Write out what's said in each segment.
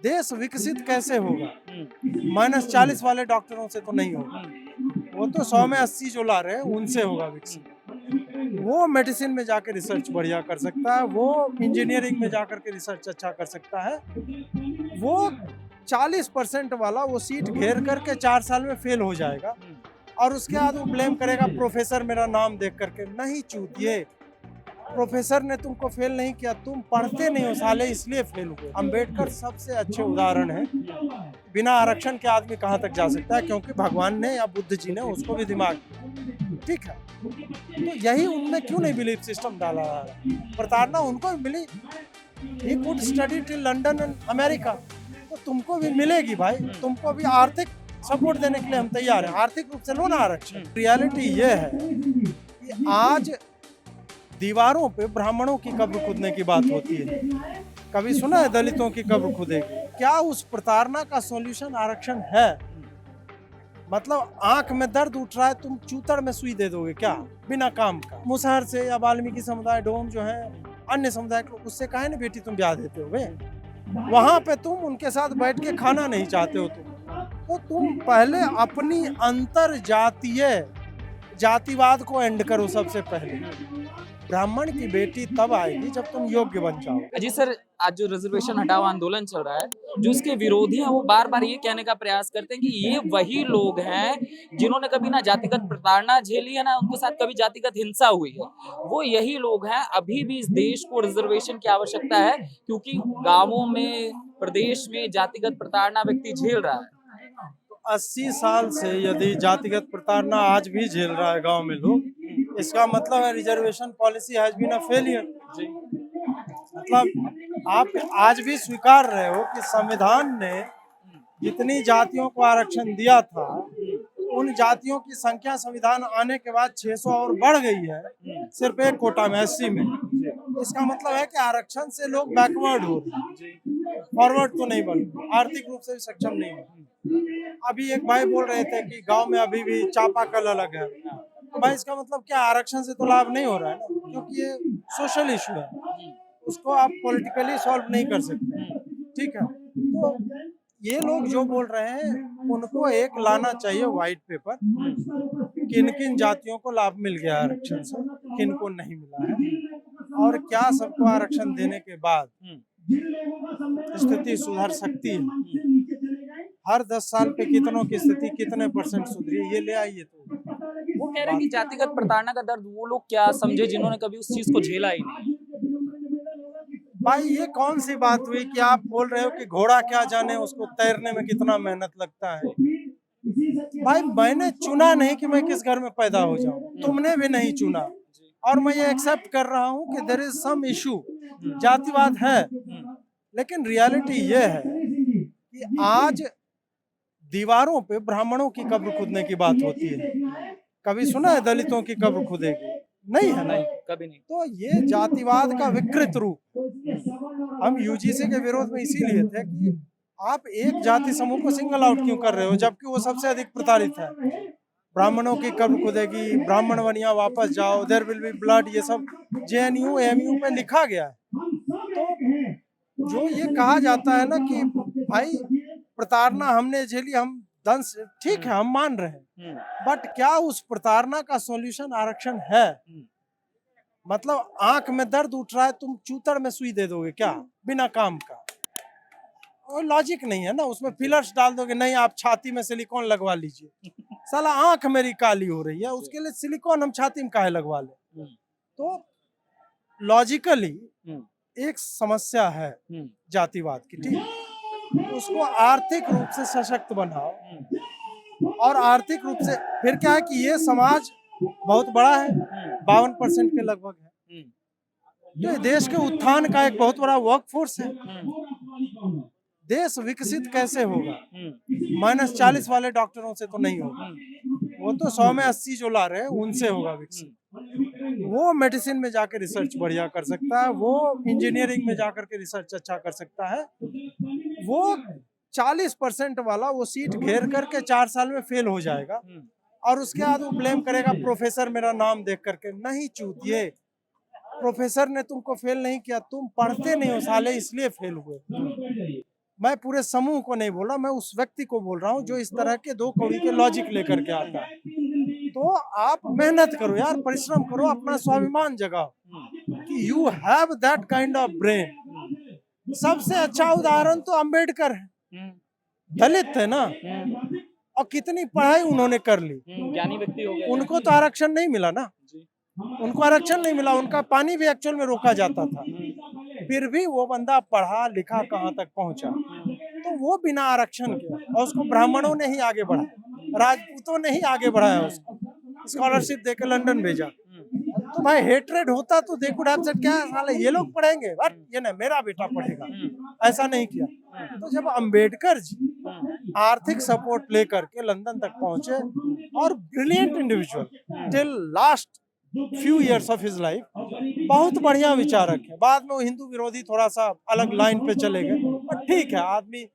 देश विकसित कैसे होगा? -40 वाले डॉक्टरों से तो नहीं होगा। वो तो 100 में 80 जो ला रहे हैं उनसे होगा विकसित। वो मेडिसिन में जाकर रिसर्च बढ़िया कर सकता है, वो इंजीनियरिंग में जाकर के रिसर्च अच्छा कर सकता है। वो 40% वाला वो सीट घेर करके 4 साल में फेल हो जाएगा और उसके बाद वो ब्लेम करेगा प्रोफेसर मेरा नाम देख करके। नहीं चूतिए, प्रोफेसर ने तुमको फेल नहीं किया, तुम पढ़ते नहीं हो साले इसलिए फेल हुए। अंबेडकर सबसे अच्छे उदाहरण है। बिना आरक्षण के आदमी कहाँ तक जा सकता है, क्योंकि भगवान ने या बुद्ध जी ने उसको भी दिमाग दिया। ठीक है, तो यही उनमें क्यों नहीं बिलीफ सिस्टम डाला जा रहा? प्रताड़ना उनको भी मिली। He could study till London and America, तो तुमको भी मिलेगी भाई। तुमको भी आर्थिक सपोर्ट देने के लिए हम तैयार हैं, आर्थिक रूप से लो ना आरक्षण। रियलिटी ये है कि आज दीवारों पे ब्राह्मणों की कब्र खुदने की बात होती है। कभी सुना है दलितों की कब्र खुदेगी? क्या उस प्रताड़ना का सॉल्यूशन आरक्षण है? मतलब आंख में दर्द उठ रहा है, तुम चूतड़ में सुई दे दोगे क्या बिना काम का? मुसहर से या वाल्मीकि समुदाय, डोम जो है, अन्य समुदाय के लोग, उससे काहे ना बेटी तुम ब्याह देते हो? वहां पे तुम उनके साथ बैठ के खाना नहीं चाहते हो तो तुम पहले अपनी अंतर जातीय जातिवाद को एंड करो सबसे पहले। ब्राह्मण की बेटी तब आएगी जब तुम योग्य बन जाओ। जी सर, आज जो रिजर्वेशन हटाओ आंदोलन चल रहा है, जो इसके विरोधी हैं वो बार बार ये कहने का प्रयास करते हैं कि ये वही लोग हैं जिन्होंने कभी ना जातिगत प्रताड़ना झेली है, ना उनके साथ कभी जातिगत हिंसा हुई है। वो यही लोग हैं। अभी भी इस देश को रिजर्वेशन की आवश्यकता है, क्योंकि गांवों में, प्रदेश में जातिगत प्रताड़ना व्यक्ति झेल रहा है। 80 साल से यदि जातिगत प्रताड़ना आज भी झेल रहा है गांव में लोग, इसका मतलब है reservation policy has been a failure. मतलब आप आज भी स्वीकार रहे हो कि संविधान ने जितनी जातियों को आरक्षण दिया था, उन जातियों की संख्या संविधान आने के बाद 600 और बढ़ गई है, सिर्फ एक कोटा में 80 में। इसका मतलब है कि आरक्षण से लोग बैकवर्ड हो रहे हैं, फॉरवर्ड तो नहीं बन, आर्थिक रूप से भी सक्षम नहीं है। अभी एक भाई बोल रहे थे कि गांव में अभी भी चापाकल अलग है, तो भाई इसका मतलब क्या आरक्षण से तो लाभ नहीं हो रहा है ना, क्योंकि ये सोशल इशू है, उसको आप पॉलिटिकली सॉल्व नहीं कर सकते। ठीक है, तो ये लोग जो बोल रहे हैं उनको एक लाना चाहिए व्हाइट पेपर, किन किन जातियों को लाभ मिल गया आरक्षण से, किन को नहीं मिला है, और क्या सबको आरक्षण देने के बाद स्थिति सुधर सकती है। हर 10 साल पे कितनों की स्थिति कितने % सुधरी, ये ले आइए। तो वो कह रहे हैं कि जातिगत प्रताड़ना का दर्द वो लोग क्या समझे जिन्होंने कभी उस चीज को झेला ही नहीं। भाई ये कौन सी बात हुई कि आप बोल रहे हो कि घोड़ा क्या जाने उसको तैरने में कितना मेहनत लगता है। भाई मैंने चुना नहीं कि मैं किस घर में पैदा हो जाऊं, तुमने भी नहीं चुना, और मैं ये एक्सेप्ट कर रहा हूं कि देयर इज सम इशू, जातिवाद है। लेकिन रियलिटी ये है कि आज दीवारों पे ब्राह्मणों की कब्र खुदने की बात होती है। कभी सुना है दलितों की कब्र खुदेगी? नहीं है ना, कभी नहीं। तो ये जातिवाद का विकृत रूप। हम यूजीसी के विरोध में इसीलिए थे कि आप एक जाति समूह को सिंगल आउट क्यों कर रहे हो, जबकि वो सबसे अधिक प्रताड़ित है। ब्राह्मणों की कब्र खुदेगी, ब्राह्मण बनिया वापस जाओ, देयर विल बी ब्लड, ये सब जेएनयू एएमयू पे लिखा गया है। तो जो ये कहा जाता है ना कि भाई प्रताड़ना हमने झेली, हम दंश, ठीक है हम मान रहे हैं, बट क्या उस प्रताड़ना का सॉल्यूशन आरक्षण है? मतलब आंख में दर्द उठ रहा है, तुम चूतड़ में सुई दे दोगे क्या बिना काम का? कोई लॉजिक नहीं है ना, उसमें फिलर्स डाल दोगे, नहीं आप छाती में सिलिकॉन लगवा लीजिए। साला आंख मेरी काली हो रही है, उसके लिए सिलिकॉन हम छाती में काहे लगवा ले? तो लॉजिकली एक समस्या है जातिवाद की, ठीक, उसको आर्थिक रूप से सशक्त बनाओ, और आर्थिक रूप से फिर क्या है कि ये समाज बहुत बड़ा है, 52% के लगभग है, तो देश के उत्थान का एक बहुत बड़ा वर्क फोर्स है। देश विकसित कैसे होगा? -40 वाले डॉक्टरों से तो नहीं होगा। वो तो 100 में 80 जो ला रहे हैं उनसे होगा विकसित। वो मेडिसिन में जाकर रिसर्च बढ़िया कर सकता है, वो इंजीनियरिंग में जाकर के रिसर्च अच्छा कर सकता है। वो 40% वाला वो सीट घेर करके 4 साल में फेल हो जाएगा, और उसके बाद वो ब्लेम करेगा प्रोफेसर मेरा नाम देख करके। नहीं चूतिए, प्रोफेसर ने तुमको फेल नहीं किया, तुम पढ़ते नहीं हो साले इसलिए फेल हुए। मैं पूरे समूह को नहीं बोल रहा, मैं उस व्यक्ति को बोल रहा हूँ जो इस तरह के 2 कौड़ी के लॉजिक लेकर के आता है। तो आप मेहनत करो यार, परिश्रम करो, अपना स्वाभिमान जगाओ कि you have that kind of brain. सबसे अच्छा उदाहरण तो अंबेडकर है, दलित है ना, और कितनी पढ़ाई उन्होंने कर ली, ज्ञानी व्यक्ति हो गए। उनको तो आरक्षण नहीं मिला ना, उनको आरक्षण नहीं मिला, उनका पानी भी एक्चुअल में रोका जाता था, फिर भी वो बंदा पढ़ा लिखा कहाँ तक पहुंचा। तो वो बिना आरक्षण के, और उसको ब्राह्मणों ने ही आगे बढ़ाया, राजपूतों ने ही आगे बढ़ाया, उसको स्कॉलरशिप देकर लंदन भेजा। तो भाई हेट्रेड होता तो दे कुड हैव सेड क्या साले ये लोग पढ़ेंगे, बट ये ना मेरा बेटा पढ़ेगा, ऐसा नहीं किया। तो जब अंबेडकर जी आर्थिक सपोर्ट लेकर के लंदन तक पहुंचे, और brilliant individual till last few years of his life, बहुत बढ़िया विचारक है। बाद में वो हिंदू विरोधी थोड़ा सा अलग लाइन पे चले गए, पर ठीक है, आदमी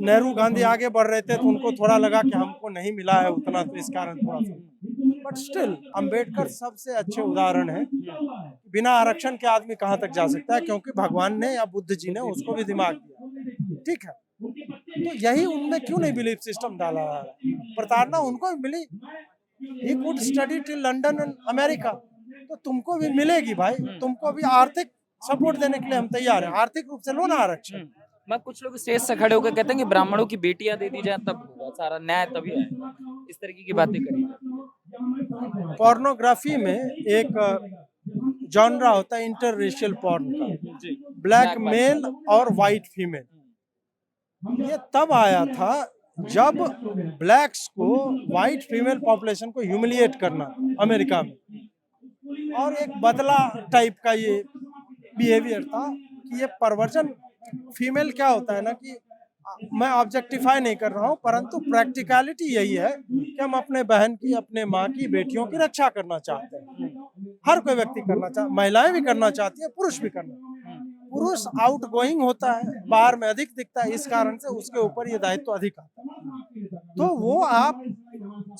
नेहरू गांधी आगे बढ़ रहे थे तो उनको थोड़ा लगा कि हमको नहीं मिला है उतना, तो इस कारण थोड़ा सा, बट स्टिल अंबेडकर सबसे अच्छे उदाहरण है। बिना आरक्षण के आदमी कहाँ तक जा सकता है, क्योंकि भगवान ने या बुद्ध जी ने उसको भी दिमाग दिया, ठीक है। तो यही उनमें क्यों नहीं बिलीफ सिस्टम डाला है, प्रताड़ना उनको भी मिली, he could study till London and America, तो तुमको भी मिलेगी भाई, तुमको भी आर्थिक सपोर्ट देने के लिए हम तैयार हैं, आर्थिक रूप से लो ना आरक्षण। मैं कुछ लोग स्टेज से खड़े होकर कहते हैं कि ब्राह्मणों की बेटियां दे दी जाए तब होगा सारा न्याय, तभी आएगा, इस तरीके की बातें करी। पोर्नोग्राफी में एक जॉनरा होता है इंटर रेशियल पॉर्न का, ब्लैक मेल और वाइट फीमेल। ये तब आया था जब ब्लैक्स को वाइट फीमेल पॉपुलेशन को ह्यूमिलिएट करना अमेरिका में, और एक बदला टाइप का ये बिहेवियर था कि ये परवर्जन। फीमेल क्या होता है ना कि मैं ऑब्जेक्टिफाई नहीं कर रहा हूँ, परंतु प्रैक्टिकलिटी यही है कि हम अपने बहन की, अपने माँ की, बेटियों की रक्षा करना चाहते हैं। हर कोई व्यक्ति करना चाहता, महिलाएं भी करना चाहती है, पुरुष भी करना। पुरुष आउट गोइंग होता है, बाहर में अधिक दिखता है, इस कारण से उसके ऊपर ये दायित्व अधिक आता है। तो वो आप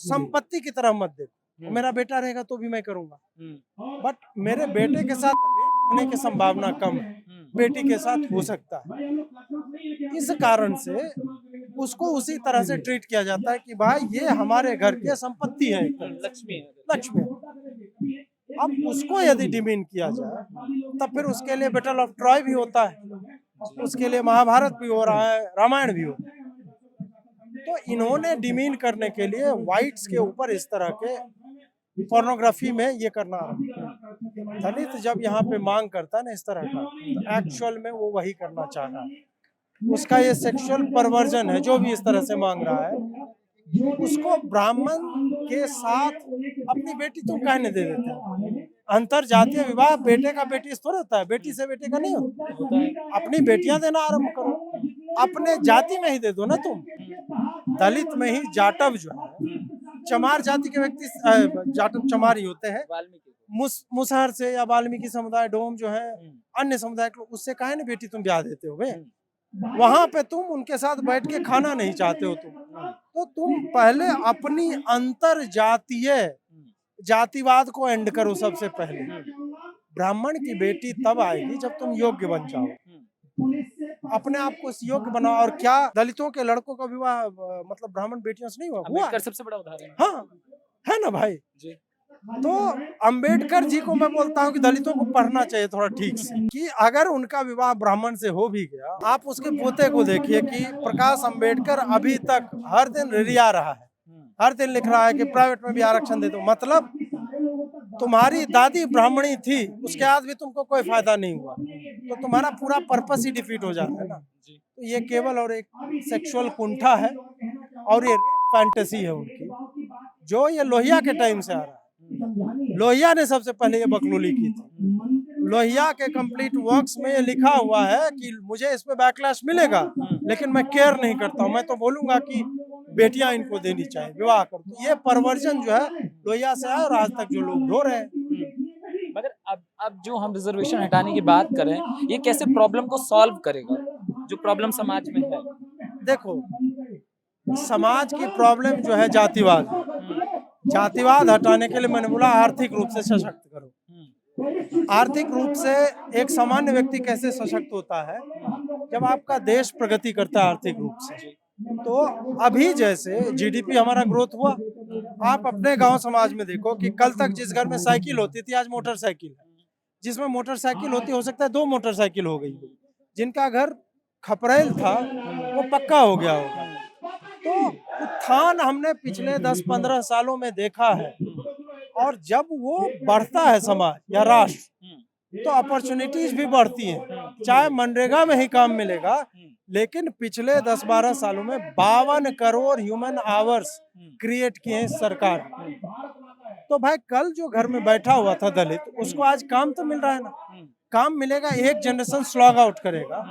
संपत्ति की तरह मत देखो, मेरा बेटा रहेगा तो भी मैं करूंगा, बट मेरे बेटे के साथ रेप होने की संभावना कम है, बेटी के साथ हो सकता है। इस कारण से उसको उसी तरह से ट्रीट किया जाता है कि भाई ये हमारे घर की संपत्ति है, लक्ष्मी लक्ष्मी। अब उसको यदि डिमीन किया जाए तब फिर उसके लिए बैटल ऑफ ट्रॉय भी होता है, उसके लिए महाभारत भी हो रहा है, रामायण भी हो रहा है। तो इन्होंने डिमीन करने के लिए व्हाइट्स के ऊपर इस तरह के पोर्नोग्राफी में ये करना, दलित जब यहाँ पे मांग करता है ना इस तरह का, तो एक्चुअल में वो वही करना चाह रहा है। उसका ये सेक्सुअल परवर्जन है, जो भी इस तरह से मांग रहा है, उसको ब्राह्मण के साथ अपनी बेटी तुम कहने दे देते हो। अंतर जातीय विवाह बेटे का बेटी इस थोड़ा होता है, बेटी से बेटे का नहीं होता। अपनी बेटियां देना आरंभ करो, अपने जाति में ही दे दो ना तुम। दलित में ही जाटव जो है, चमार जाति के व्यक्ति जाटव चमार ही होते हैं, मुसहर से या वाल्मीकि समुदाय, डोम जो है, अन्य समुदाय के, उससे काहे ना बेटी तुम ब्याह देते हो बे? वहां पे तुम उनके साथ बैठ के खाना नहीं चाहते हो तुम, तो तुम पहले अपनी अंतर जातीय जातिवाद को एंड करो सबसे पहले। ब्राह्मण की बेटी तब आएगी जब तुम योग्य बन जाओ, अपने आप को योग्य बनाओ। और क्या दलितों के लड़कों का विवाह मतलब ब्राह्मण बेटियों से नहीं हुआ? सबसे बड़ा उदाहरण हाँ है ना भाई जी। तो अंबेडकर जी को मैं बोलता हूँ कि दलितों को पढ़ना चाहिए थोड़ा ठीक से, कि अगर उनका विवाह ब्राह्मण से हो भी गया, आप उसके पोते को देखिए कि प्रकाश अंबेडकर अभी तक हर दिन रिरिया रहा है, हर दिन लिख रहा है कि प्राइवेट में भी आरक्षण दे दो। मतलब तुम्हारी दादी ब्राह्मणी थी, उसके बाद भी तुमको कोई फायदा नहीं हुआ, तो तुम्हारा पूरा पर्पस ही डिफीट हो जाता है ना। तो ये केवल और एक सेक्सुअल कुंठा है, और ये फैंटेसी है उनकी, जो ये लोहिया के टाइम से आ रहा है। लोहिया ने सबसे पहले ये बकलोली की थी। लोहिया के कंप्लीट वर्क्स में ये लिखा हुआ है कि मुझे इस पे बैकलैश मिलेगा, लेकिन मैं केयर नहीं करता हूँ, मैं तो बोलूंगा कि बेटियां इनको देनी चाहिए, विवाह कर दो। ये परवर्जन जो है लोहिया से आया और आज तक जो लोग ढो रहे हैं। मगर अब जो हम रिजर्वेशन हटाने की बात करें, ये कैसे प्रॉब्लम को सॉल्व करेगा, जो प्रॉब्लम समाज में है? देखो, समाज की प्रॉब्लम जो है जातिवाद, जातिवाद हटाने के लिए मैंने बोला आर्थिक रूप से सशक्त करो। आर्थिक रूप से एक सामान्य व्यक्ति कैसे सशक्त होता है जब आपका देश प्रगति करता है आर्थिक रूप से। तो अभी जैसे जीडीपी हमारा ग्रोथ हुआ, आप अपने गांव समाज में देखो कि कल तक जिस घर में साइकिल होती थी आज मोटरसाइकिल है, जिसमें मोटरसाइकिल होती हो सकता है 2 मोटरसाइकिल हो गई, जिनका घर खपरेल था वो पक्का हो गया होगा। तो उत्थान हमने पिछले 10-15 सालों में देखा है, और जब वो बढ़ता है समाज या राष्ट्र तो अपॉर्चुनिटीज भी बढ़ती हैं। चाहे मनरेगा में ही काम मिलेगा, लेकिन पिछले 10-12 सालों में 52 करोड़ ह्यूमन आवर्स क्रिएट किए हैं सरकार ने। तो भाई कल जो घर में बैठा हुआ था दलित, उसको आज काम तो मिल रहा है ना। काम मिलेगा, एक जनरेशन स्लॉग आउट करेगा,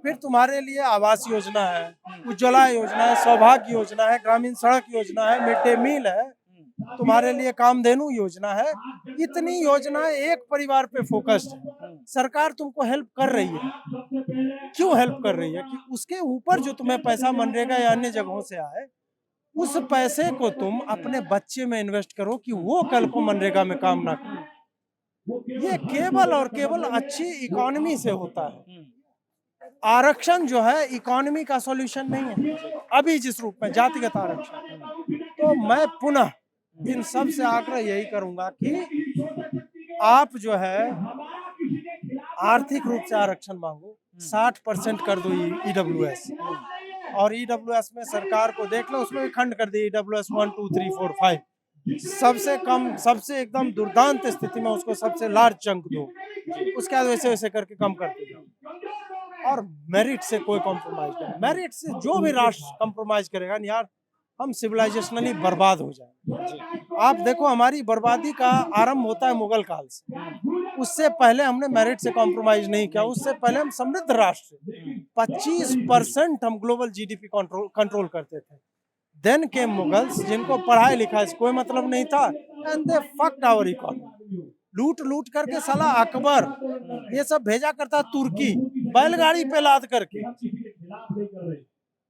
फिर तुम्हारे लिए आवास योजना है, उज्ज्वला योजना है, सौभाग्य योजना है, ग्रामीण सड़क योजना है, मिड डे मील है, तुम्हारे लिए कामधेनु योजना है। इतनी योजनाएं एक परिवार पे फोकस्ड है। सरकार तुमको हेल्प कर रही है, क्यों हेल्प कर रही है? कि उसके ऊपर जो तुम्हें पैसा मनरेगा या अन्य जगहों से आए, उस पैसे को तुम अपने बच्चे में इन्वेस्ट करो कि वो कल को मनरेगा में काम ना करे। ये केवल और केवल अच्छी इकोनॉमी से होता है। आरक्षण जो है इकोनॉमी का सॉल्यूशन नहीं है अभी जिस रूप में जातिगत आरक्षण। तो मैं पुनः इन सब से आग्रह यही करूंगा कि आप जो है आर्थिक रूप से आरक्षण मांगो, 60% कर दो ईडब्ल्यूएस, और ईडब्ल्यूएस में सरकार को देख लो, उसमें भी खंड कर दी ईडब्ल्यूएस 1, 2, 3, 4, 5, सबसे कम, सबसे एकदम दुर्दांत स्थिति में उसको सबसे लार्ज चंक दो, उसके बाद वैसे वैसे करके कम करते जाओ। और मेरिट से कोई कॉम्प्रोमाइज नहीं, मेरिट से जो भी राष्ट्र कॉम्प्रोमाइज करेगा यार, हम सिविलाइजेशनली बर्बाद हो जाएंगे। आप देखो हमारी बर्बादी का आरंभ होता है मुगल काल से, उससे पहले हमने मेरिट से कॉम्प्रोमाइज नहीं किया, उससे पहले हम समृद्ध राष्ट्र 25% हम ग्लोबल जीडीपी कंट्रोल करते थे। देन केम मुगल्स, जिनको पढ़ाई लिखाई से कोई मतलब नहीं था, and they fucked our economy. लूट लूट करके साला अकबर ये सब भेजा करता तुर्की, बैलगाड़ी पे लाद करके।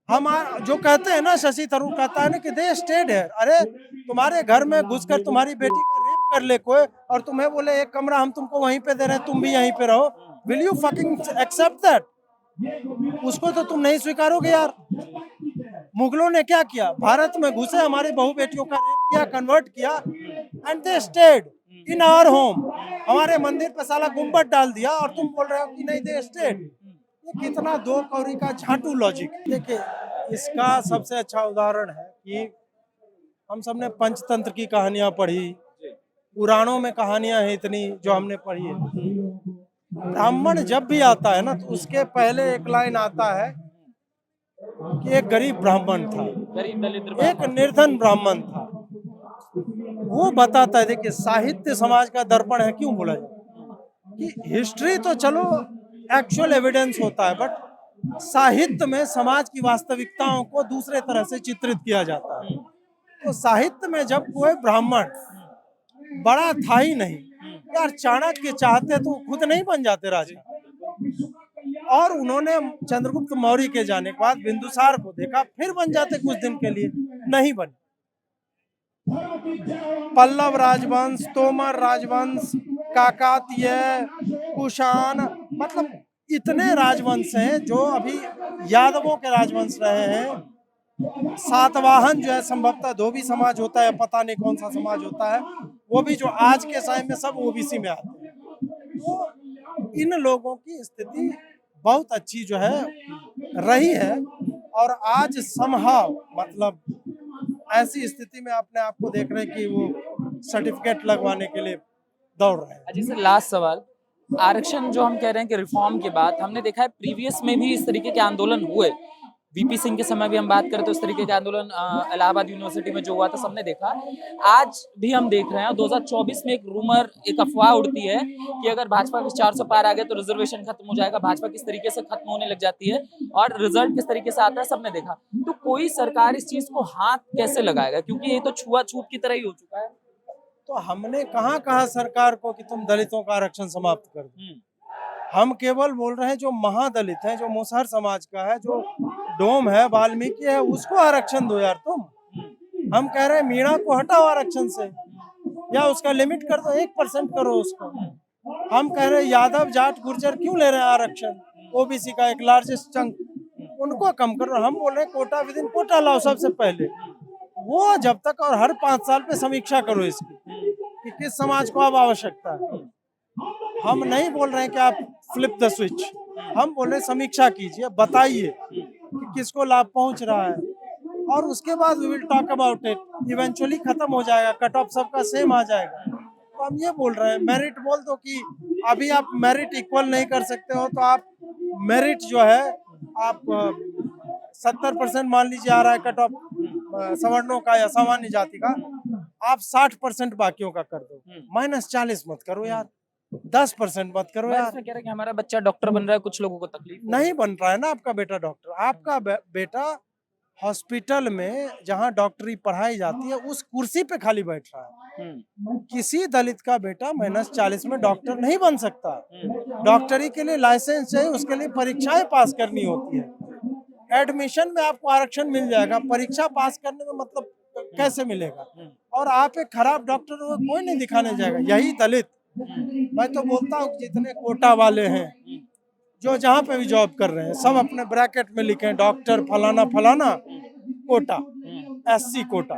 हम जो कहते हैं ना, शशि थरूर कहता है ना कि दे स्टेड है। अरे तुम्हारे घर में घुसकर तुम्हारी बेटी का रेप कर ले कोई, और तुम्हें बोले एक कमरा हम तुमको वहीं पे दे रहे हैं, तुम भी यहीं पे रहो, will you fucking accept that? उसको तो तुम नहीं स्वीकारोगे यार। मुगलों ने क्या किया, भारत में घुसे, हमारी बहू बेटियों का रेप किया, कन्वर्ट किया, and they stayed in our home. हमारे मंदिर पे साला गुम्बद डाल दिया, और तुम बोल रहे हो कि नहीं दे स्टेड। ये कितना दो कौड़ी का झाटू लॉजिक। देखिए इसका सबसे अच्छा उदाहरण है कि हम सबने पंचतंत्र की कहानियां पढ़ी, पुराणों में कहानियां हैं इतनी जो हमने पढ़ी है। ब्राह्मण जब भी आता है ना, तो उसके पहले एक लाइन आता है कि एक गरीब ब्राह्मण था, एक निर्धन ब्राह्मण था। वो बताता है, देखिए साहित्य समाज का दर्पण है। क्यों बोला जाए कि हिस्ट्री तो चलो एक्चुअल एविडेंस होता है, बट साहित्य में समाज की वास्तविकताओं को दूसरे तरह से चित्रित किया जाता है। तो साहित्य में जब कोई ब्राह्मण बड़ा था ही नहीं यार, चाणक्य चाहते तो खुद नहीं बन जाते राजा, और उन्होंने चंद्रगुप्त मौर्य के जाने के बाद बिंदुसार को देखा, फिर बन जाते कुछ दिन के लिए, नहीं बने। पल्लव राजवंश, तोमर राजवंश, काकातीय, कुषाण, मतलब इतने राजवंश हैं जो अभी यादवों के राजवंश रहे हैं। सातवाहन जो है संभवतः धोबी समाज होता है, पता नहीं कौन सा समाज होता है, वो भी जो आज के समय में सब ओबीसी में आते हैं। तो इन लोगों की स्थिति बहुत अच्छी जो है रही है, और आज समहाव मतलब ऐसी स्थिति में अपने आप को देख रहे हैं कि वो सर्टिफिकेट लगवाने के लिए दौड़ रहे हैं। जैसे लास्ट सवाल, आरक्षण जो हम कह रहे हैं कि रिफॉर्म के बाद हमने देखा है प्रीवियस में भी इस तरीके के आंदोलन हुए। वीपी सिंह के समय भी हम बात करें तो इस तरीके के आंदोलन इलाहाबाद यूनिवर्सिटी में जो हुआ था सबने देखा। आज भी हम देख रहे हैं 2024 में एक रूमर, एक अफवाह उड़ती है कि अगर भाजपा के 400 पार आ गए तो रिजर्वेशन खत्म हो जाएगा। भाजपा किस तरीके से खत्म होने लग जाती है और रिजल्ट किस तरीके से आता है सबने देखा। तो कोई सरकार इस चीज को हाथ कैसे लगाएगा, क्योंकि ये तो छुआछूत की तरह ही हो चुका है। तो हमने कहाँ कहा सरकार को कि तुम दलितों का आरक्षण समाप्त कर दो। हम केवल बोल रहे हैं जो महादलित है, जो मुसहर समाज का है, जो डोम है, वाल्मीकि है, उसको आरक्षण दो यार तुम। हम कह रहे हैं मीणा को हटाओ आरक्षण से, या उसका लिमिट कर दो, 1% करो उसको। हम कह रहे हैं यादव जाट गुर्जर क्यों ले रहे हैं आरक्षण, ओबीसी का एक लार्जेस्ट चंक, उनको कम करो। हम बोल रहे हैं कोटा विद इन कोटा लाओ सबसे पहले, वो जब तक, और हर 5 साल पे समीक्षा करो इसकी कि किस समाज को अब आवश्यकता है। हम नहीं बोल रहे हैं कि आप फ्लिप द स्विच, हम बोल रहे हैं समीक्षा कीजिए, बताइए कि किसको लाभ पहुंच रहा है, और उसके बाद we will talk about it. Eventually खत्म हो जाएगा, कट ऑफ सबका सेम आ जाएगा। तो हम ये बोल रहे हैं, मेरिट बोल दो कि अभी आप मेरिट इक्वल नहीं कर सकते हो, तो आप मेरिट जो है आप 70% मान लीजिए आ रहा है कट ऑफ सवर्णों का या सामान्य जाति का, आप 60% बाकियों का कर दो, -40 मत करो यार, 10% मत करो यार। इसमें कह रहे हैं कि हमारा बच्चा डॉक्टर बन रहा है, कुछ लोगों को तकलीफ हो नहीं बन रहा है ना आपका बेटा डॉक्टर, आपका बेटा हॉस्पिटल में जहां डॉक्टरी पढ़ाई जाती है उस कुर्सी पे खाली बैठ रहा है। किसी दलित का बेटा -40 में डॉक्टर नहीं बन सकता। डॉक्टरी के लिए लाइसेंस चाहिए, उसके लिए परीक्षाएं पास करनी होती है। एडमिशन में आपको आरक्षण मिल जाएगा, परीक्षा पास करने में मतलब कैसे मिलेगा? और आप एक खराब डॉक्टर हो, कोई नहीं दिखाने जाएगा। यही दलित, मैं तो बोलता हूँ जितने कोटा वाले हैं जो जहाँ पे भी जॉब कर रहे हैं, सब अपने ब्रैकेट में लिखें डॉक्टर फलाना फलाना कोटा, SC कोटा।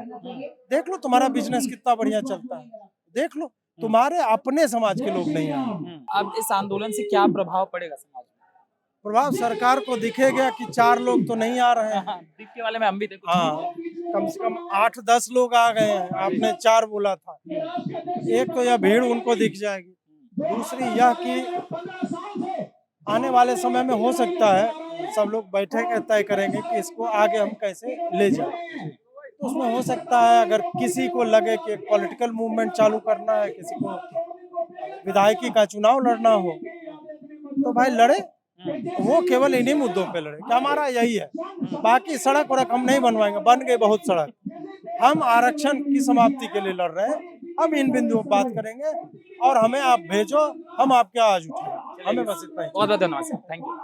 देख लो तुम्हारा बिजनेस कितना बढ़िया चलता है, देख लो तुम्हारे अपने समाज के लोग नहीं आए। अब इस आंदोलन से क्या प्रभाव पड़ेगा समाज में? प्रभाव सरकार को दिखेगा कि 4 लोग तो नहीं आ रहे हैं। दिखने वाले में हम भी थे कुछ। हाँ, कम से कम 8-10 लोग आ गए हैं, आपने 4 बोला था। एक तो यह भीड़ उनको दिख जाएगी, दूसरी यह कि आने वाले समय में हो सकता है सब लोग बैठेंगे, तय करेंगे कि इसको आगे हम कैसे ले जाएं। तो उसमें हो सकता है अगर किसी को लगे कि एक पॉलिटिकल मूवमेंट चालू करना है, किसी को विधायकी का चुनाव लड़ना हो, तो भाई लड़े, वो केवल इन्हीं मुद्दों पे लड़े कि हमारा यही है। बाकी सड़क वड़क हम नहीं बनवाएंगे, बन गई बहुत सड़क। हम आरक्षण की समाप्ति के लिए लड़ रहे हैं, हम इन बिंदुओं पर बात करेंगे और हमें आप भेजो, हम आपके आज उठेंगे। हमें बस इतना ही। बहुत बहुत धन्यवाद सर, थैंक यू।